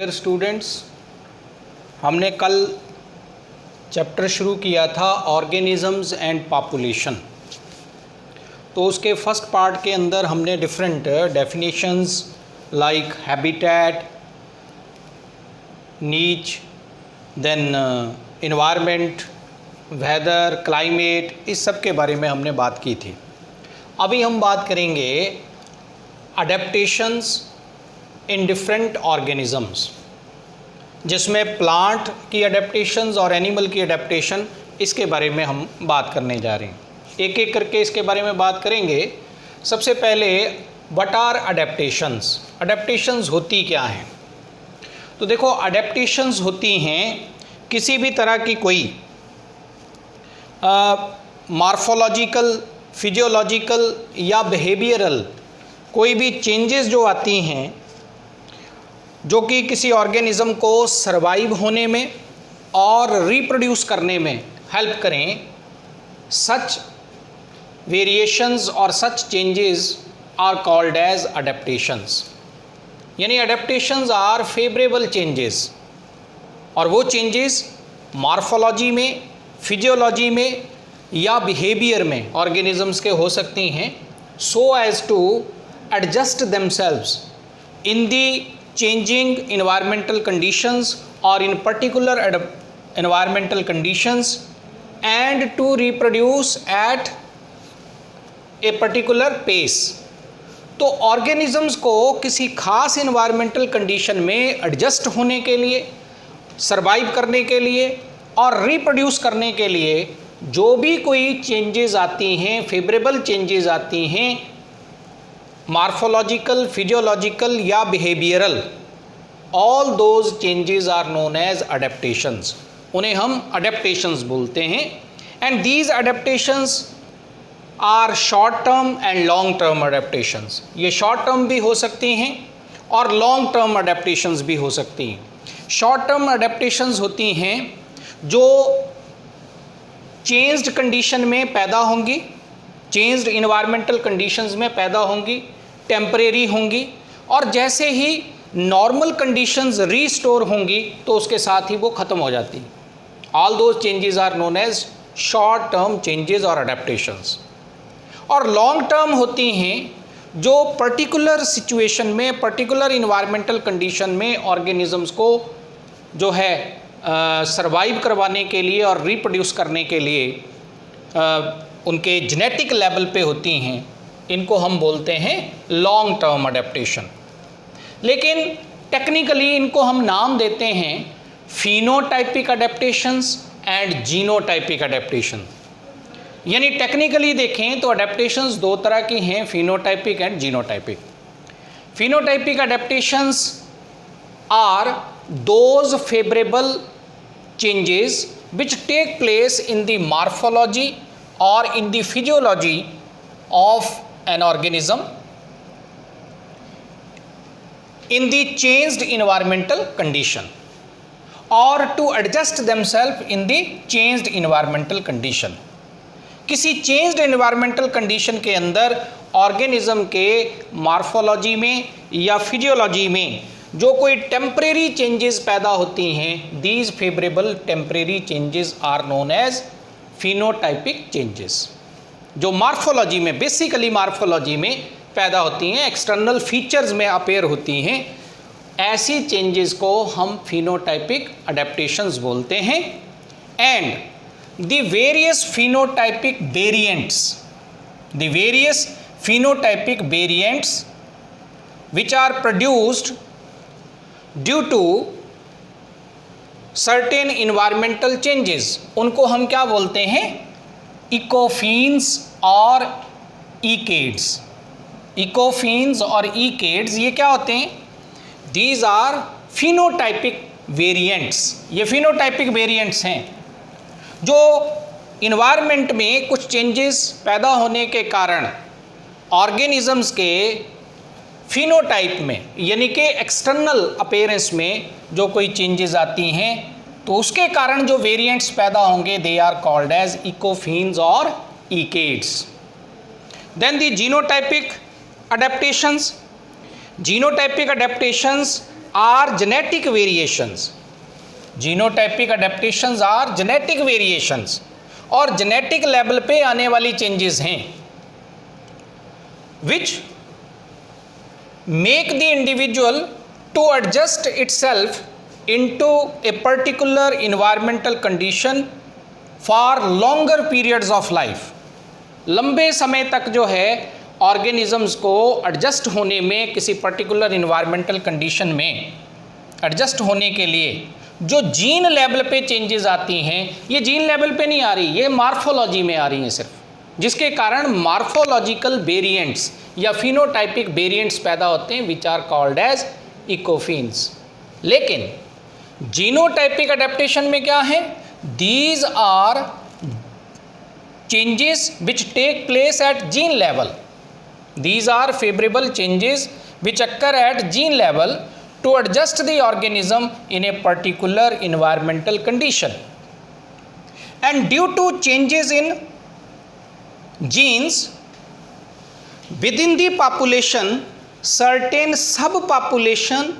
Dear students, हमने कल chapter शुरू किया था ऑर्गेनिजम्स एंड पॉपुलेशन। तो उसके फर्स्ट पार्ट के अंदर हमने डिफरेंट डेफिनेशंस लाइक हैबिटेट, नीच, देन एनवायरनमेंट, वेदर, क्लाइमेट, इस सब के बारे में हमने बात की थी। अभी हम बात करेंगे अडेप्टेशंस इन डिफरेंट ऑर्गेनिजम्स, जिसमें प्लांट की अडेप्टेशंस और एनिमल की अडेप्टेशन, इसके बारे में हम बात करने जा रहे हैं। एक एक करके इसके बारे में बात करेंगे। सबसे पहले व्हाट आर अडेप्टेशंस। अडेप्टेशंस होती क्या हैं? तो देखो, अडेप्टेशंस होती हैं किसी भी तरह की कोई मॉर्फोलॉजिकल, फिजियोलॉजिकल या बिहेवियरल कोई भी चेंजेस जो आती हैं, जो कि किसी ऑर्गेनिज़म को सरवाइव होने में और रिप्रोड्यूस करने में हेल्प करें। सच वेरिएशंस और such changes are called as adaptations. यानी अडेप्टेशंस आर फेवरेबल चेंजेस, और वो चेंजेस मॉर्फोलॉजी में, फिजियोलॉजी में या बिहेवियर में ऑर्गेनिजम्स के हो सकती हैं, so as to adjust themselves in the changing environmental conditions or in particular environmental conditions and to reproduce at a particular pace। तो ऑर्गेनिजम्स को किसी खास इन्वायरमेंटल कंडीशन में एडजस्ट होने के लिए, सरवाइव करने के लिए और रिप्रोड्यूस करने के लिए जो भी कोई चेंजेस आती हैं, फेवरेबल चेंजेस आती हैं, मॉर्फोलॉजिकल, फिजियोलॉजिकल या behavioural, all those changes are known as adaptations. उन्हें हम अडेप्टेशंस बोलते हैं। And these adaptations are short term and long term adaptations. ये शॉर्ट टर्म भी हो सकती हैं और लॉन्ग टर्म अडेप्टेशंस भी हो सकती हैं। शॉर्ट टर्म अडेप्टेशंस होती हैं जो चेंज्ड कंडीशन में पैदा होंगी, चेंज्ड इन्वायरमेंटल कंडीशंस में पैदा होंगी, टेम्परेरी होंगी, और जैसे ही नॉर्मल कंडीशंस रीस्टोर होंगी तो उसके साथ ही वो ख़त्म हो जाती। All those changes are known as short term changes और अडेप्टेशंस। और लॉन्ग टर्म होती हैं जो पर्टिकुलर सिचुएशन में, पर्टिकुलर इन्वायरमेंटल कंडीशन में ऑर्गेनिजम्स को जो है सरवाइव करवाने के लिए और रिप्रोड्यूस करने के लिए उनके जेनेटिक लेवल पे होती हैं। इनको हम बोलते हैं लॉन्ग टर्म अडेप्टेशन। लेकिन टेक्निकली इनको हम नाम देते हैं phenotypic adaptations and genotypic adaptation. यानी टेक्निकली देखें तो अडेप्टेशंस दो तरह की हैं, phenotypic and genotypic. Phenotypic adaptations are those favourable changes which take place in the morphology or in the physiology of an organism in the changed environmental condition or to adjust themselves in the changed environmental condition। किसी changed environmental condition के अंदर organism के morphology में या physiology में जो कोई temporary changes पैदा होती हैं, these favourable temporary changes are known as phenotypic changes. जो मार्फोलॉजी में, बेसिकली मार्फोलॉजी में पैदा होती हैं, एक्सटर्नल फीचर्स में अपेयर होती हैं, ऐसी चेंजेस को हम फिनोटाइपिक अडेप्टेशंस बोलते हैं। And the various phenotypic variants, the various phenotypic variants which are produced due to certain environmental changes, उनको हम क्या बोलते हैं? इकोफीन्स और ईकेड्स। इकोफीन्स और ईकेड्स ये क्या होते हैं? These are phenotypic variants. ये फिनोटाइपिक वेरिएंट्स हैं जो इन्वायरमेंट में कुछ चेंजेस पैदा होने के कारण ऑर्गेनिजम्स के फिनोटाइप में, यानी कि एक्सटर्नल अपीयरेंस में जो कोई चेंजेस आती हैं, तो उसके कारण जो वेरिएंट्स पैदा होंगे, they are called as ecophenes और ecads. Then the genotypic adaptations. Genotypic adaptations are genetic variations, genotypic adaptations are genetic variations, और जेनेटिक लेवल पे आने वाली चेंजेस हैं which make the individual to adjust itself into a particular environmental condition for longer periods of life. लंबे समय तक जो है ऑर्गेनिजम्स को एडजस्ट होने में, किसी पर्टिकुलर इन्वायरमेंटल कंडीशन में एडजस्ट होने के लिए जो जीन लेवल पे चेंजेस आती हैं, ये जीन लेवल पे नहीं आ रही, ये मार्फोलॉजी में आ रही हैं सिर्फ, जिसके कारण मार्फोलॉजिकल वेरिएंट्स या फिनोटाइपिक वेरिएंट्स पैदा होते हैं which are called as ecophenes. लेकिन जीनोटाइपिक अडेप्टेशन में क्या है? These are changes which take place at gene level. These are favorable changes which occur at gene level to adjust the organism in a particular environmental condition. And due to changes in genes within the population, certain subpopulation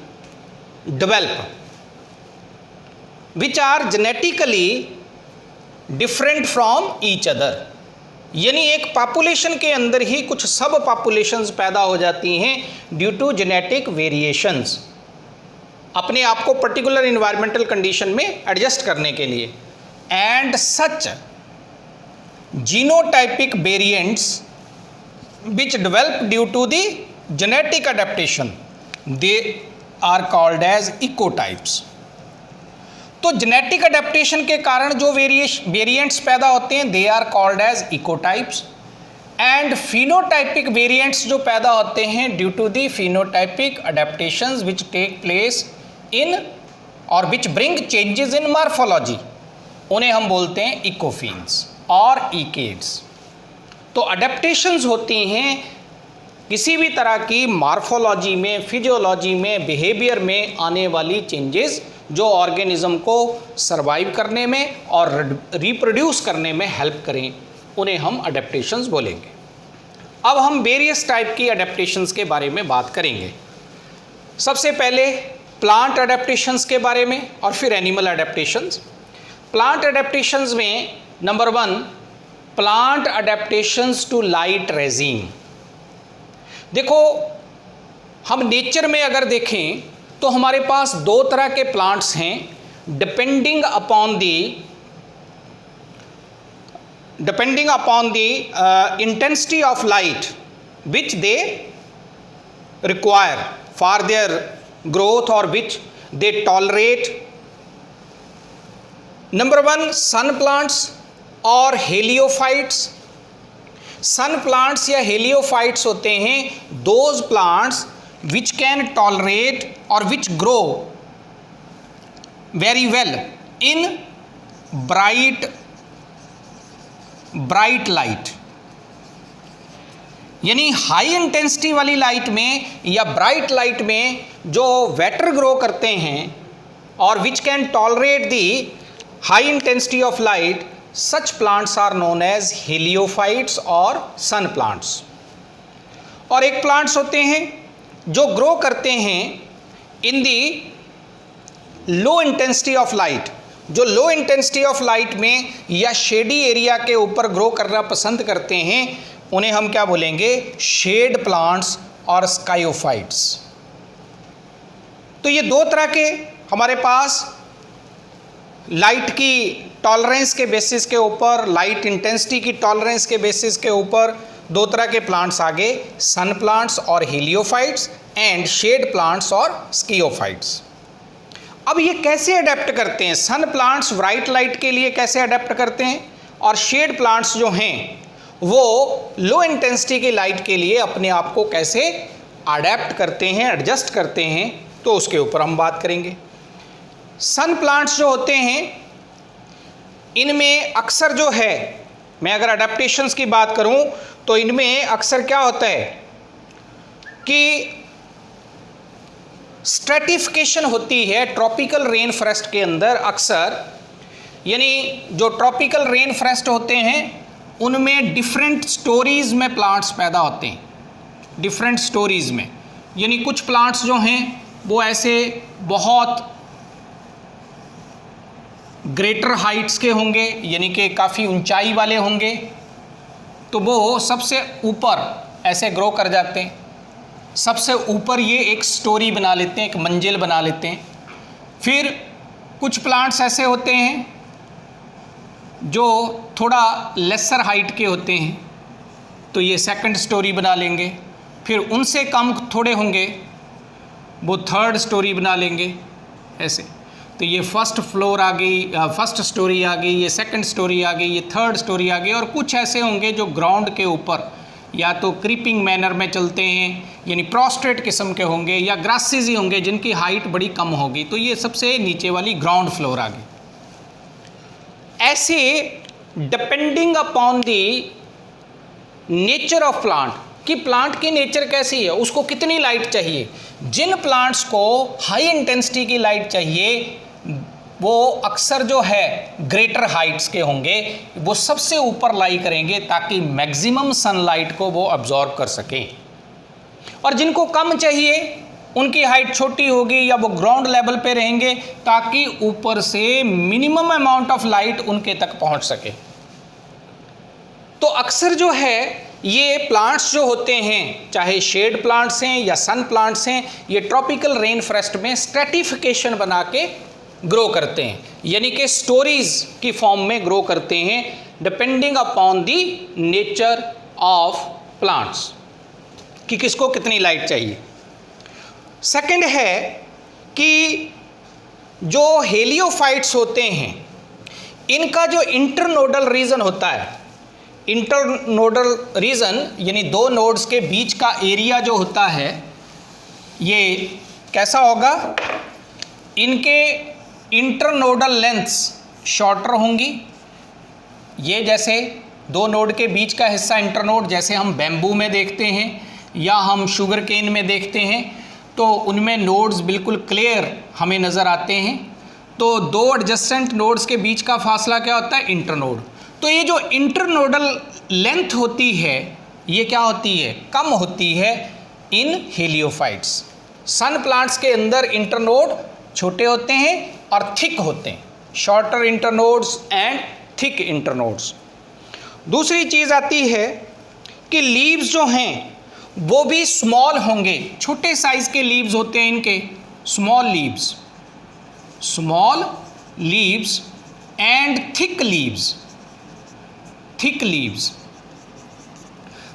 develop which are genetically different from each other. यानी एक population के अंदर ही कुछ सब populations पैदा हो जाती हैं ड्यू टू जेनेटिक वेरिएशंस, अपने आप को पर्टिकुलर इन्वायरमेंटल कंडीशन में एडजस्ट करने के लिए। And such genotypic variants which develop due to the genetic adaptation they are called as ecotypes. तो जेनेटिक अडेप्टेशन के कारण जो वेरिएंट्स पैदा होते हैं they are called as ecotypes. And phenotypic variants जो पैदा होते हैं due to the phenotypic adaptations which take place in और which bring changes in morphology, उन्हें हम बोलते हैं इकोफिन्स और इकेड्स। तो अडेप्टेशंस होती हैं किसी भी तरह की मॉर्फोलॉजी में, फिजियोलॉजी में, बिहेवियर में आने वाली चेंजेस जो ऑर्गेनिज्म को सर्वाइव करने में और रिप्रोड्यूस करने में हेल्प करें, उन्हें हम अडेप्टेशंस बोलेंगे। अब हम वेरियस टाइप की अडेप्टेशंस के बारे में बात करेंगे। सबसे पहले प्लांट अडेप्टेशंस के बारे में और फिर एनिमल अडेप्टेशंस। प्लांट अडेप्टेशंस में number 1 plant adaptations to light regime. देखो, हम नेचर में अगर देखें तो हमारे पास 2 तरह के प्लांट्स हैं depending upon the intensity of light which they require for their growth और which they tolerate. Number 1 sun plants और हेलियोफाइट्स। सन प्लांट्स या हेलियोफाइट्स होते हैं those plants which can tolerate or which grow very well in bright light। यानी high intensity वाली light में या bright light में जो वेटर ग्रो करते हैं और which can tolerate the high intensity of light, such plants are known as heliophytes और सन प्लांट्स। और एक प्लांट्स होते हैं जो ग्रो करते हैं in the low intensity of light, जो लो इंटेंसिटी ऑफ लाइट में या शेडी एरिया के ऊपर ग्रो करना पसंद करते हैं, उन्हें हम क्या बोलेंगे? शेड प्लांट्स और स्कायोफाइट्स। तो ये 2 तरह के हमारे पास लाइट की टॉलरेंस के बेसिस के ऊपर, लाइट इंटेंसिटी की टॉलरेंस के बेसिस के ऊपर 2 तरह के प्लांट्स आ गए, सन प्लांट्स और हेलियोफाइट्स एंड शेड प्लांट्स और स्कियोफाइट्स। अब ये कैसे अडेप्ट करते हैं? सन प्लांट्स ब्राइट लाइट के लिए कैसे अडेप्ट करते हैं और शेड प्लांट्स जो हैं वो लो इंटेंसिटी की लाइट के लिए अपने आप को कैसे अडेप्ट करते हैं, एडजस्ट करते हैं, तो उसके ऊपर हम बात करेंगे। सन प्लांट्स जो होते हैं इनमें अक्सर जो है, मैं अगर अडेप्टेशंस की बात करूं तो इनमें अक्सर क्या होता है कि स्ट्रेटिफिकेशन होती है ट्रॉपिकल रेन फॉरेस्ट के अंदर अक्सर। यानी जो ट्रॉपिकल रेन फॉरेस्ट होते हैं उनमें डिफरेंट स्टोरीज़ में प्लांट्स पैदा होते हैं, डिफरेंट स्टोरीज़ में। यानी कुछ प्लांट्स जो हैं वो ऐसे बहुत ग्रेटर हाइट्स के होंगे, यानी कि काफ़ी ऊंचाई वाले होंगे, तो वो सबसे ऊपर ऐसे ग्रो कर जाते हैं। सबसे ऊपर ये एक स्टोरी बना लेते हैं, एक मंजिल बना लेते हैं। फिर कुछ प्लांट्स ऐसे होते हैं जो थोड़ा लेसर हाइट के होते हैं, तो ये सेकंड स्टोरी बना लेंगे। फिर उनसे कम थोड़े होंगे, वो थर्ड स्टोरी बना लेंगे ऐसे। तो ये फर्स्ट फ्लोर आ गई, फर्स्ट स्टोरी आ गई, ये सेकंड स्टोरी आ गई, ये थर्ड स्टोरी आ गई। और कुछ ऐसे होंगे जो ग्राउंड के ऊपर या तो क्रीपिंग मैनर में चलते हैं, यानी प्रोस्ट्रेट किस्म के होंगे, या ग्रासेस ही होंगे जिनकी हाइट बड़ी कम होगी। तो ये सबसे नीचे वाली ग्राउंड फ्लोर आ गई। ऐसे depending upon the nature of plant, कि प्लांट की नेचर कैसी है, उसको कितनी लाइट चाहिए। जिन प्लांट्स को हाई इंटेंसिटी की लाइट चाहिए वो अक्सर जो है ग्रेटर हाइट्स के होंगे, वो सबसे ऊपर लाई करेंगे ताकि मैक्सिमम सनलाइट को वो अब्जॉर्ब कर सकें। और जिनको कम चाहिए उनकी हाइट छोटी होगी या वो ग्राउंड लेवल पे रहेंगे ताकि ऊपर से मिनिमम अमाउंट ऑफ लाइट उनके तक पहुंच सके। तो अक्सर जो है ये प्लांट्स जो होते हैं, चाहे शेड प्लांट्स हैं या सन प्लांट्स हैं, ये ट्रॉपिकल रेन फॉरेस्ट में स्ट्रेटिफिकेशन बना के ग्रो करते हैं, यानी कि स्टोरीज की फॉर्म में ग्रो करते हैं depending upon the nature of plants, कि किसको कितनी लाइट चाहिए। सेकंड है कि जो हेलियोफाइट्स होते हैं, इनका जो इंटरनोडल रीजन होता है, इंटरनोडल रीजन यानी दो नोड्स के बीच का एरिया जो होता है, ये कैसा होगा, इनके इंटरनोडल लेंथ्स शॉर्टर होंगी। ये जैसे दो नोड के बीच का हिस्सा इंटरनोड, जैसे हम बैम्बू में देखते हैं या हम शुगर केन में देखते हैं, तो उनमें नोड्स बिल्कुल क्लियर हमें नज़र आते हैं। तो दो एडजेसेंट नोड्स के बीच का फासला क्या होता है, इंटरनोड। तो ये जो इंटरनोडल लेंथ होती है ये क्या होती है, कम होती है इन हेलियोफाइट्स। सन प्लांट्स के अंदर इंटरनोड छोटे होते हैं और थिक होते हैं, shorter internodes and thick internodes. दूसरी चीज़ आती है कि लीव्स जो हैं वो भी स्मॉल होंगे, छोटे साइज के लीव्स होते हैं इनके, small leaves and thick leaves.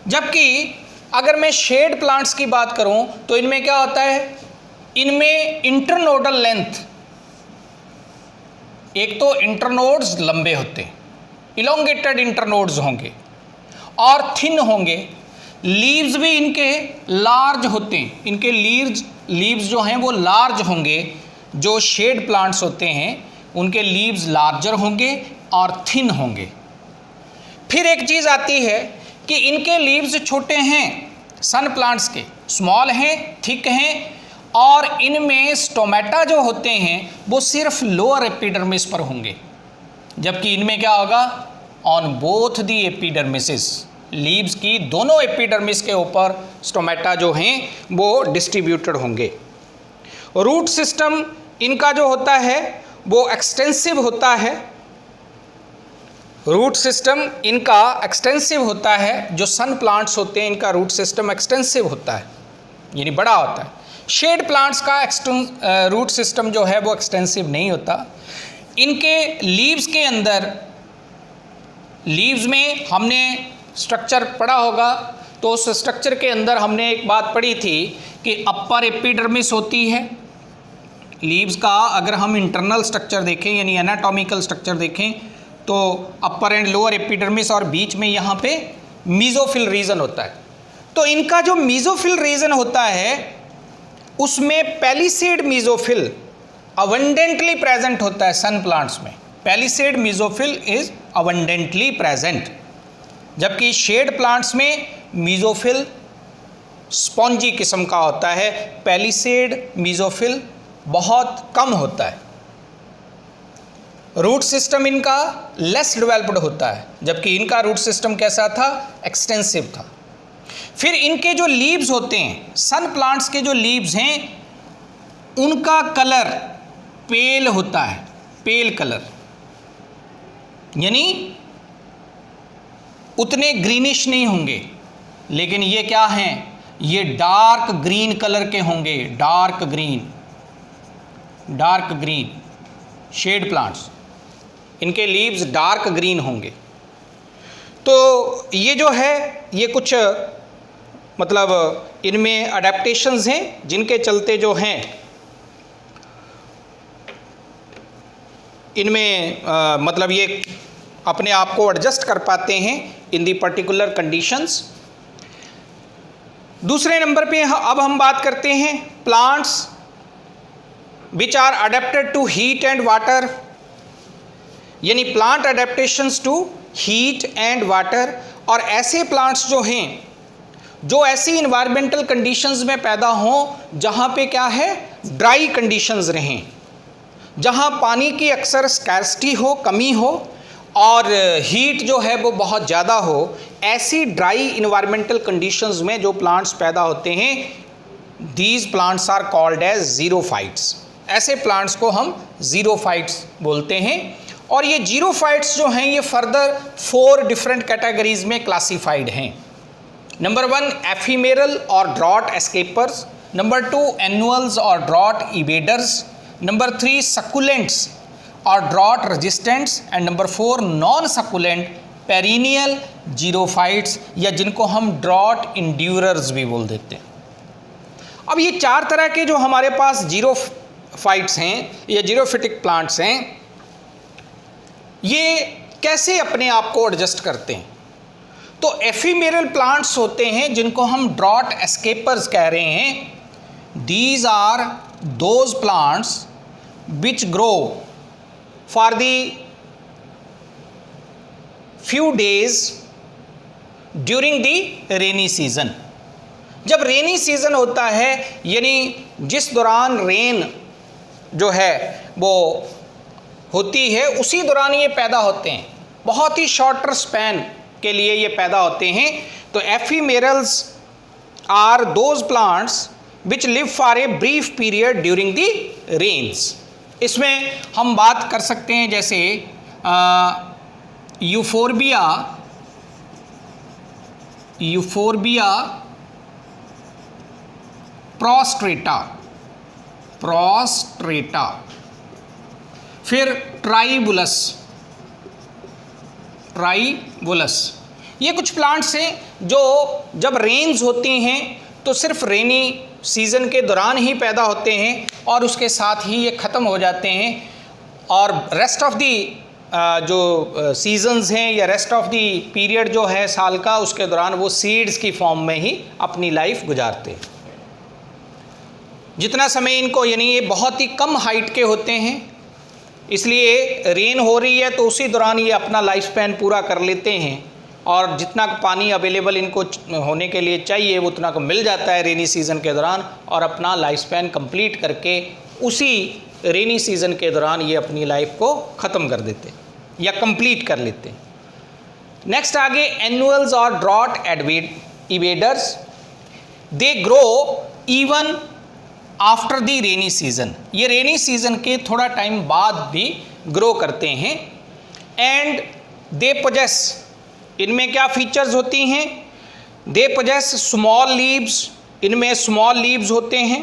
जबकि अगर मैं शेड प्लांट्स की बात करूं तो इनमें क्या होता है, इनमें इंटरनोडल लेंथ, एक तो इंटरनोड्स लंबे होते हैं, इलोंगेटेड इंटरनोड्स होंगे और थिन होंगे। लीव्स भी इनके लार्ज होते हैं, इनके लीव्स जो हैं वो लार्ज होंगे। जो शेड प्लांट्स होते हैं उनके लीव्स लार्जर होंगे और थिन होंगे। फिर एक चीज़ आती है कि इनके लीव्स छोटे हैं, सन प्लांट्स के स्मॉल हैं, थिक हैं, और इनमें स्टोमेटा जो होते हैं वो सिर्फ लोअर एपिडर्मिस पर होंगे, जबकि इनमें क्या होगा, ऑन बोथ दी एपिडर्मिसिस, लीव्स की दोनों एपिडर्मिस के ऊपर स्टोमेटा जो हैं वो डिस्ट्रीब्यूटेड होंगे। रूट सिस्टम इनका जो होता है वो एक्सटेंसिव होता है, रूट सिस्टम इनका एक्सटेंसिव होता है। जो सन प्लांट्स होते हैं इनका रूट सिस्टम एक्सटेंसिव होता है, यानी बड़ा होता है। शेड प्लांट्स का रूट सिस्टम जो है वो एक्सटेंसिव नहीं होता। इनके लीव्स के अंदर, लीव्स में हमने स्ट्रक्चर पढ़ा होगा, तो उस स्ट्रक्चर के अंदर हमने एक बात पढ़ी थी कि अपर एपिडर्मिस होती है लीव्स का। अगर हम इंटरनल स्ट्रक्चर देखें यानी एनाटॉमिकल स्ट्रक्चर देखें तो अपर एंड लोअर एपिडर्मिस और बीच में यहाँ पे मीजोफिल रीजन होता है। तो इनका जो मीजोफिल रीजन होता है उसमें पैलिसेड मीजोफिल अबंडेंटली प्रेजेंट होता है सन प्लांट्स में। Palisade mesophyll is abundantly present, जबकि शेड प्लांट्स में मीजोफिल स्पॉन्जी किस्म का होता है, पैलिसेड मीजोफिल बहुत कम होता है। रूट सिस्टम इनका लेस डेवलप्ड होता है, जबकि इनका रूट सिस्टम कैसा था, एक्सटेंसिव था। फिर इनके जो लीव्स होते हैं, सन प्लांट्स के जो लीव्स हैं उनका कलर पेल होता है, पेल कलर, यानी उतने ग्रीनिश नहीं होंगे, लेकिन ये क्या हैं, ये डार्क ग्रीन कलर के होंगे, डार्क ग्रीन शेड प्लांट्स, इनके लीव्स डार्क ग्रीन होंगे। तो ये जो है ये कुछ मतलब इनमें अडेप्टेशंस हैं जिनके चलते जो हैं इनमें मतलब ये अपने आप को एडजस्ट कर पाते हैं इन दी पर्टिकुलर कंडीशंस। दूसरे नंबर पे अब हम बात करते हैं plants which are adapted to heat and water, यानी plant adaptations to heat and water. और ऐसे प्लांट्स जो हैं जो ऐसी इन्वायरमेंटल कंडीशंस में पैदा हों जहाँ पे क्या है, ड्राई कंडीशंस रहें, जहाँ पानी की अक्सर स्कैर्सिटी हो, कमी हो, और हीट जो है वो बहुत ज़्यादा हो, ऐसी ड्राई इन्वायरमेंटल कंडीशंस में जो प्लांट्स पैदा होते हैं, these plants are called as xerophytes. ऐसे प्लांट्स को हम ज़ीरोफाइट्स बोलते हैं। और ये ज़ीरोफाइट्स जो हैं ये फर्दर 4 डिफरेंट कैटेगरीज में क्लासिफाइड हैं। नंबर 1 एफिमेरल और ड्रॉट एस्केपर्स, नंबर 2 एनुअल्स और ड्रॉट इवेडर्स, नंबर 3 सकुलेंट्स और drought resistants, and number 4 non succulent perennial xerophytes, या जिनको हम ड्रॉट इंड्यूरर्स भी बोल देते हैं। अब ये 4 तरह के जो हमारे पास जीरोफाइट्स हैं या जीरोफिटिक प्लांट्स हैं, ये कैसे अपने आप को एडजस्ट करते हैं? तो एफिमेरल प्लांट्स होते हैं जिनको हम ड्रॉट एस्केपर्स कह रहे हैं। These are those plants which grow for the few days during the rainy season. जब रेनी सीजन होता है, यानी जिस दौरान रेन जो है वो होती है, उसी दौरान ये पैदा होते हैं, बहुत ही शॉर्टर स्पैन के लिए ये पैदा होते हैं। तो ephemerals are those plants which live for a brief period during the rains. इसमें हम बात कर सकते हैं जैसे यूफोरबिया प्रोस्ट्रेटा, फिर ट्राइबुलस, ये कुछ प्लांट्स हैं जो जब रेन्स होती हैं तो सिर्फ रेनी सीज़न के दौरान ही पैदा होते हैं और उसके साथ ही ये ख़त्म हो जाते हैं, और रेस्ट ऑफ दी जो सीजन्स हैं या रेस्ट ऑफ दी पीरियड जो है साल का, उसके दौरान वो सीड्स की फॉर्म में ही अपनी लाइफ गुजारते हैं। जितना समय इनको, यानी ये बहुत ही कम हाइट के होते हैं, इसलिए रेन हो रही है तो उसी दौरान ये अपना लाइफ स्पैन पूरा कर लेते हैं, और जितना पानी अवेलेबल इनको होने के लिए चाहिए वो उतना को मिल जाता है रेनी सीज़न के दौरान, और अपना लाइफ स्पैन कंप्लीट करके उसी रेनी सीज़न के दौरान ये अपनी लाइफ को ख़त्म कर देते हैं या कंप्लीट कर लेते हैं। नेक्स्ट आगे एनुअल्स और drought evaders, they grow even after the rainy season, ये रेनी सीज़न के थोड़ा टाइम बाद भी ग्रो करते हैं। एंड दे पोजेस, इनमें क्या फीचर्स होती हैं? दे पोजेस स्मॉल लीव्स, इनमें स्मॉल लीव्स होते हैं,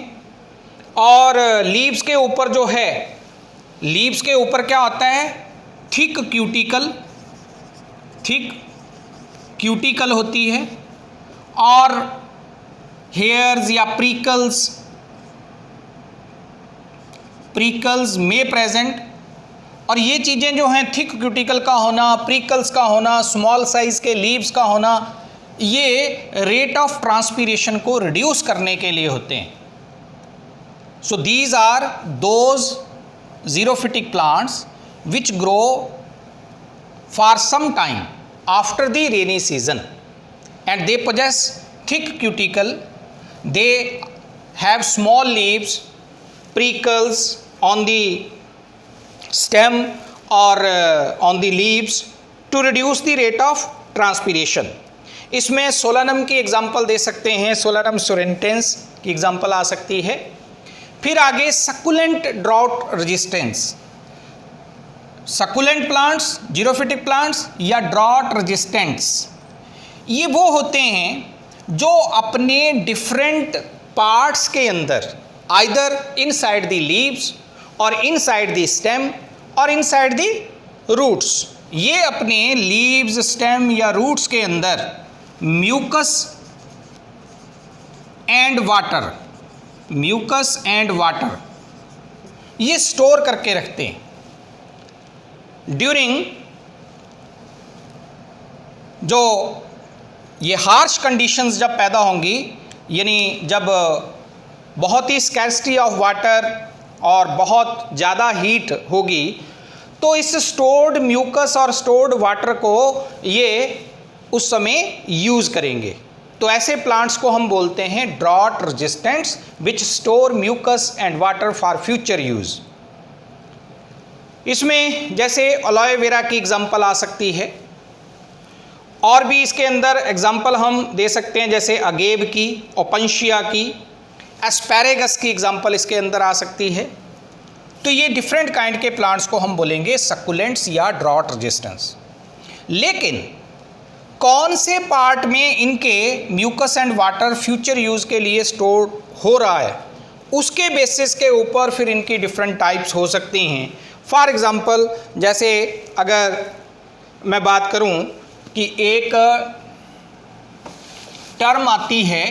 और लीव्स के ऊपर जो है, लीव्स के ऊपर क्या होता है? थिक क्यूटिकल होती है, और हेयर्स या प्रीकल्स में प्रेजेंट। और ये चीज़ें जो हैं, थिक क्यूटिकल का होना, प्रीकल्स का होना, स्मॉल साइज़ के लीव्स का होना, ये रेट ऑफ ट्रांसपीरेशन को रिड्यूस करने के लिए होते हैं। So these are those xerophytic plants which grow for some time after the rainy season, and they possess thick cuticle, they have small leaves, prickles on the stem or on the leaves to reduce the rate of transpiration. इसमें solanum की example दे सकते हैं, solanum सोरेंटेंस की example आ सकती है। फिर आगे succulent drought resistance, succulent plants, xerophytic plants या ड्राउट रेजिस्टेंट्स, ये वो होते हैं जो अपने डिफरेंट पार्ट्स के अंदर आइदर इनसाइड द लीव्स और इनसाइड द स्टेम और इनसाइड द रूट्स, ये अपने लीव्स, स्टेम या रूट्स के अंदर mucus and water, mucus and water ये स्टोर करके रखते हैं ड्यूरिंग जो ये हार्श कंडीशंस जब पैदा होंगी, यानी जब बहुत ही स्कैर्सिटी ऑफ वाटर और बहुत ज़्यादा हीट होगी, तो इस स्टोर्ड म्यूकस और स्टोर्ड वाटर को ये उस समय यूज़ करेंगे। तो ऐसे प्लांट्स को हम बोलते हैं drought resistants which store mucus and water for future use. इसमें जैसे एलोवेरा की एग्जांपल आ सकती है, और भी इसके अंदर एग्जांपल हम दे सकते हैं जैसे अगेब की, ओपनशिया की, एस्पैरेगस की एग्जांपल इसके अंदर आ सकती है। तो ये डिफरेंट काइंड के प्लांट्स को हम बोलेंगे सकुलेंट्स या ड्रॉट रेजिस्टेंस। लेकिन कौन से पार्ट में इनके mucus and water future use के लिए स्टोर हो रहा है, उसके बेसिस के ऊपर फिर इनकी डिफरेंट टाइप्स हो सकती हैं। फॉर एग्ज़ाम्पल जैसे अगर मैं बात करूं कि एक टर्म आती है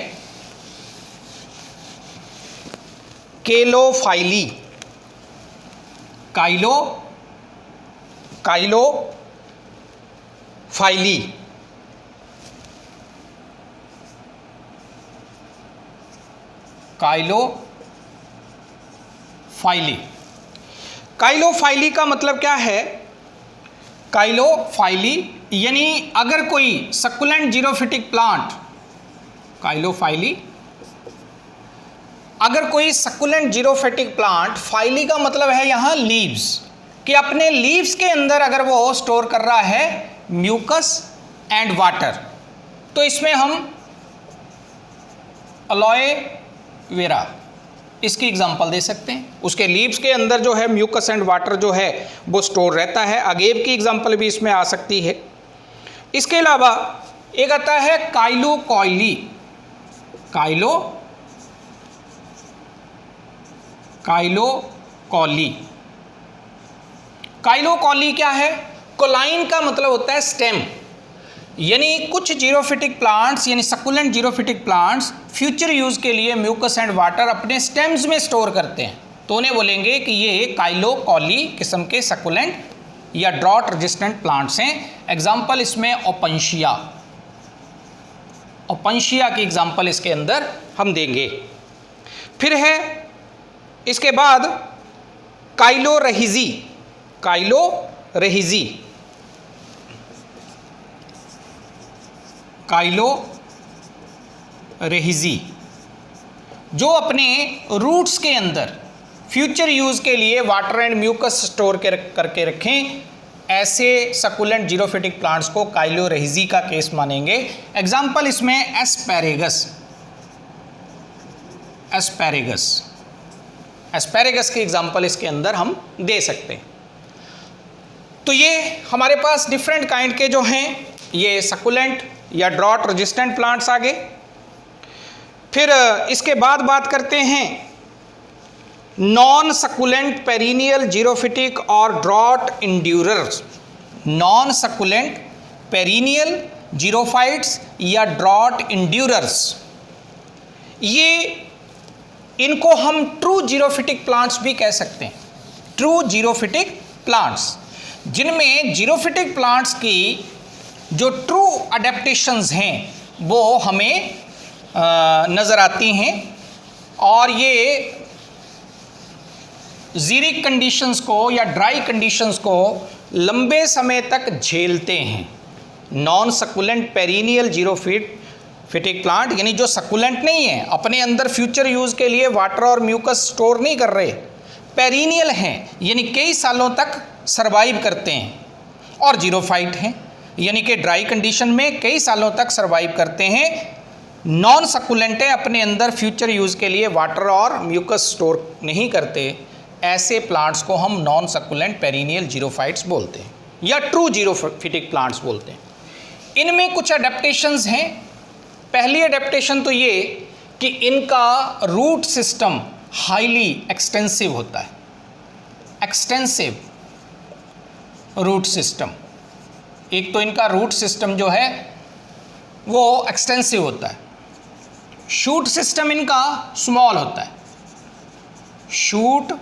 केलोफाइली, काइलोफाइली, काइलोफाइली का मतलब क्या है? काइलोफाइली यानी अगर कोई सकुलेंट जीरोफिटिक प्लांट, काइलोफाइली, अगर कोई सकुलेंट जीरोफिटिक प्लांट, फाइली का मतलब है यहाँ लीव्स, कि अपने लीव्स के अंदर अगर वो स्टोर कर रहा है म्यूकस एंड वाटर, तो इसमें हम एलोवेरा इसकी एग्जांपल दे सकते हैं। उसके लीव्स के अंदर जो है म्यूकस एंड वाटर जो है वो स्टोर रहता है। अगेब की एग्जांपल भी इसमें आ सकती है। इसके अलावा एक आता है काइलोकॉली, काइलोकॉली क्या है? कोलाइन का मतलब होता है स्टेम, यानी कुछ जीरोफिटिक प्लांट्स यानी succulent xerophytic plants future use के लिए म्यूकस एंड वाटर अपने स्टेम्स में स्टोर करते हैं, तो उन्हें बोलेंगे कि ये काइलोकॉली किस्म के सकुलेंट या ड्रॉट रेजिस्टेंट प्लांट्स हैं। एग्जाम्पल इसमें ओपनशिया की एग्जाम्पल इसके अंदर हम देंगे। फिर है इसके बाद काइलोरेहिजी, जो अपने रूट्स के अंदर फ्यूचर यूज़ के लिए वाटर एंड म्यूकस स्टोर करके रखें, ऐसे सकुलेंट जीरोफिटिक प्लांट्स को काइलोरेहिजी का केस मानेंगे। एग्जाम्पल इसमें एस्पैरेगस की एग्जाम्पल इसके अंदर हम दे सकते हैं। तो ये हमारे पास डिफरेंट काइंड के जो हैं ये सकुलेंट या ड्रॉट रेजिस्टेंट प्लांट्स आ गए। फिर इसके बाद बात करते हैं नॉन सकुलेंट पेरिनियल जीरोफिटिक और drought endurers. Non succulent perennial xerophytes या ड्रॉट इंड्यूरर्स, ये इनको हम ट्रू जीरोफिटिक प्लांट्स भी कह सकते हैं। ट्रू जीरोफिटिक प्लांट्स, जिनमें जीरोफिटिक प्लांट्स की जो ट्रू अडेप्टेशंस हैं वो हमें नज़र आती हैं, और ये ज़ीरिक कंडीशंस को या ड्राई कंडीशंस को लंबे समय तक झेलते हैं। Non succulent perennial xerophytic plant यानी जो सकुलेंट नहीं है, अपने अंदर फ्यूचर यूज़ के लिए वाटर और म्यूकस स्टोर नहीं कर रहे, पेरिनियल हैं यानी कई सालों तक सरवाइव करते हैं, और जीरोफाइट हैं यानी कि ड्राई कंडीशन में कई सालों तक सरवाइव करते हैं। नॉन सकुलेंट है, अपने अंदर फ्यूचर यूज़ के लिए वाटर और म्यूकस स्टोर नहीं करते, ऐसे प्लांट्स को हम नॉन सकुलेंट पेरिनियल जीरोफाइट्स बोलते हैं या ट्रू जीरोफिटिक प्लांट्स बोलते हैं। इनमें कुछ अडेप्टेशंस हैं। पहली अडेप्टेशन तो ये कि इनका रूट सिस्टम हाईली एक्सटेंसिव होता है, एक्सटेंसिव रूट सिस्टम। एक तो इनका रूट सिस्टम जो है वो एक्सटेंसिव होता है। शूट सिस्टम इनका स्मॉल होता है, shoot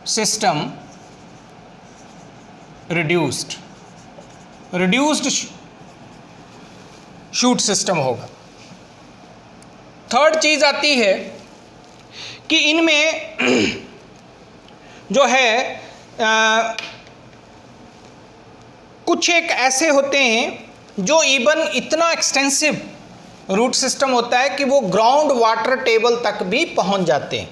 system reduced shoot system होगा। थर्ड चीज आती है कि इनमें जो है कुछ एक ऐसे होते हैं जो इवन इतना एक्सटेंसिव रूट सिस्टम होता है कि वो ग्राउंड वाटर टेबल तक भी पहुंच जाते हैं,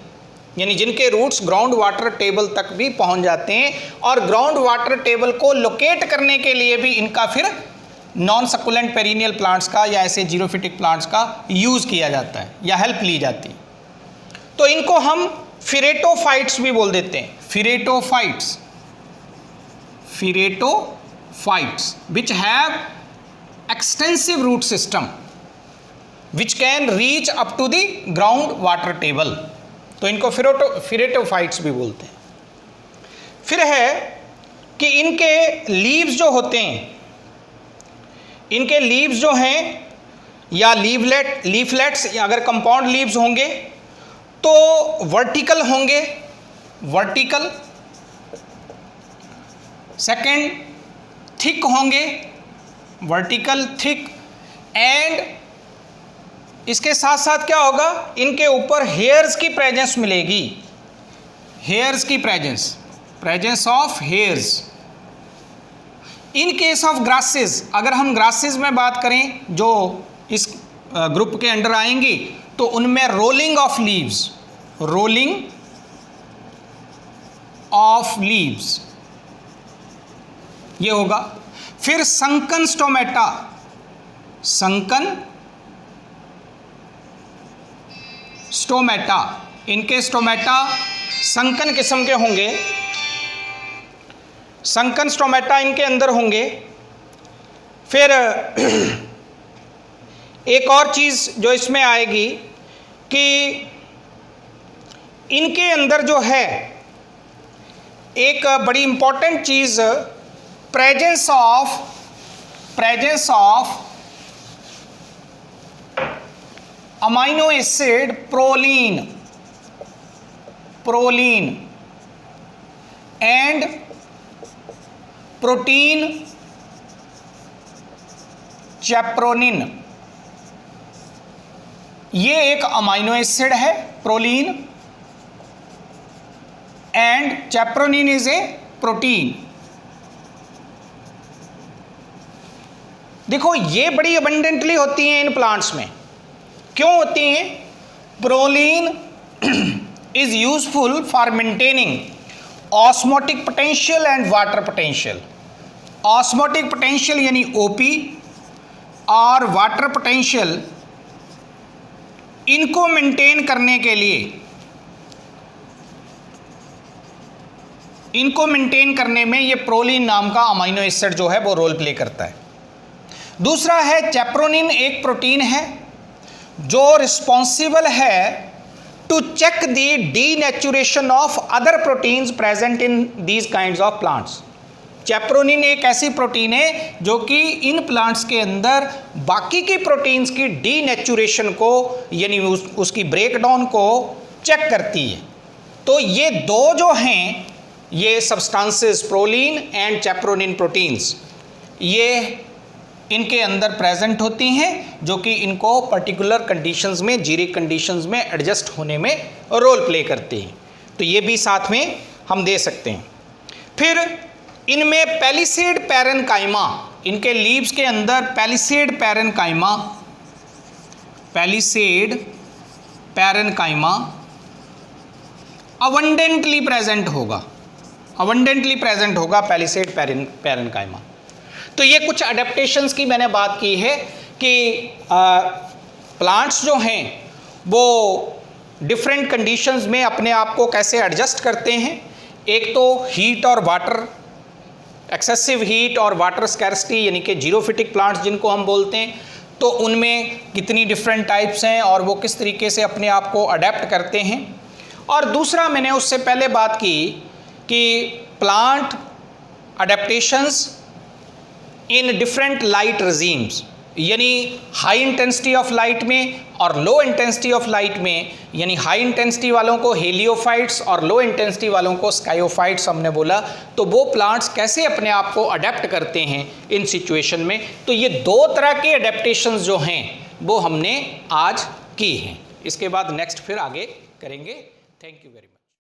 यानी जिनके रूट्स ग्राउंड वाटर टेबल तक भी पहुंच जाते हैं, और ग्राउंड वाटर टेबल को लोकेट करने के लिए भी इनका फिर नॉन सकुलेंट पेरिनियल प्लांट्स का या ऐसे जीरोफिटिक प्लांट्स का यूज़ किया जाता है या हेल्प ली जाती है। तो इनको हम फिरेटोफाइट्स भी बोल देते हैं, phreatophytes which have extensive root system which can reach up to the ground water table, तो इनको फिरेटोफाइट्स भी बोलते हैं। फिर है कि इनके लीव्स जो होते हैं, इनके लीव्स जो हैं या लीफलेट्स अगर कंपाउंड लीव्स होंगे तो वर्टिकल होंगे, वर्टिकल। सेकंड, थिक होंगे, वर्टिकल थिक। एंड इसके साथ साथ क्या होगा, इनके ऊपर हेयर्स की प्रेजेंस मिलेगी, हेयर्स की presence of hairs. In case of grasses, अगर हम ग्रासेस में बात करें जो इस ग्रुप के अंडर आएंगी, तो उनमें रोलिंग ऑफ लीव्स ये होगा। फिर संकन स्टोमेटा, इनके स्टोमेटा संकन किस्म के होंगे, संकन स्टोमेटा इनके अंदर होंगे। फिर एक और चीज़ जो इसमें आएगी कि इनके अंदर जो है एक बड़ी इंपॉर्टेंट चीज़, presence of amino acid proline and protein chaperonin. ये एक अमाइनो एसिड है, proline, and chaperonin is a protein. देखो ये बड़ी अबंडेंटली होती हैं इन प्लांट्स में। क्यों होती हैं? Proline is useful for maintaining osmotic potential and water potential. Osmotic potential यानी ओपी और वाटर पोटेंशियल, इनको मेंटेन करने के लिए, इनको मेंटेन करने में ये प्रोलीन नाम का अमाइनो एसिड जो है वो रोल प्ले करता है। दूसरा है चैप्रोनिन, एक प्रोटीन है जो रिस्पॉन्सिबल है to check the denaturation of other proteins present in these kinds of plants. Chaperonin एक ऐसी प्रोटीन है जो कि इन प्लांट्स के अंदर बाकी की प्रोटीन्स की डीनेचुरेशन को यानी उसकी ब्रेकडाउन को चेक करती है। तो ये दो जो हैं, ये सब्सटेंसेस प्रोलीन एंड चैप्रोनिन प्रोटीन्स, ये इनके अंदर प्रेजेंट होती हैं जो कि इनको पर्टिकुलर कंडीशंस में, जीरिक कंडीशंस में एडजस्ट होने में रोल प्ले करती हैं। तो ये भी साथ में हम दे सकते हैं। फिर इनमें पैलिसेड पैरेनकाइमा, इनके लीव्स के अंदर पैलिसेड पैरेनकाइमा अबंडेंटली प्रेजेंट होगा पैलिसेड पैरेनकाइमा। तो ये कुछ अडेप्टेशंस की मैंने बात की है कि प्लांट्स जो हैं वो डिफरेंट कंडीशंस में अपने आप को कैसे एडजस्ट करते हैं। एक तो हीट और वाटर, एक्सेसिव हीट और वाटर स्कैर्सिटी यानी कि जीरोफिटिक प्लांट्स जिनको हम बोलते हैं, तो उनमें कितनी डिफरेंट टाइप्स हैं और वो किस तरीके से अपने आप को अडेप्ट करते हैं। और दूसरा मैंने उससे पहले बात की कि plant adaptations in different light regimes, यानी हाई इंटेंसिटी ऑफ लाइट में और लो इंटेंसिटी ऑफ लाइट में, यानी हाई इंटेंसिटी वालों को हेलियोफाइट्स और लो इंटेंसिटी वालों को स्काइयोफाइट्स हमने बोला। तो वो प्लांट्स कैसे अपने आप को अडेप्ट करते हैं इन सिचुएशन में। तो ये दो तरह के अडेप्टेशंस जो हैं वो हमने आज की हैं। इसके बाद नेक्स्ट फिर आगे करेंगे। Thank you very much.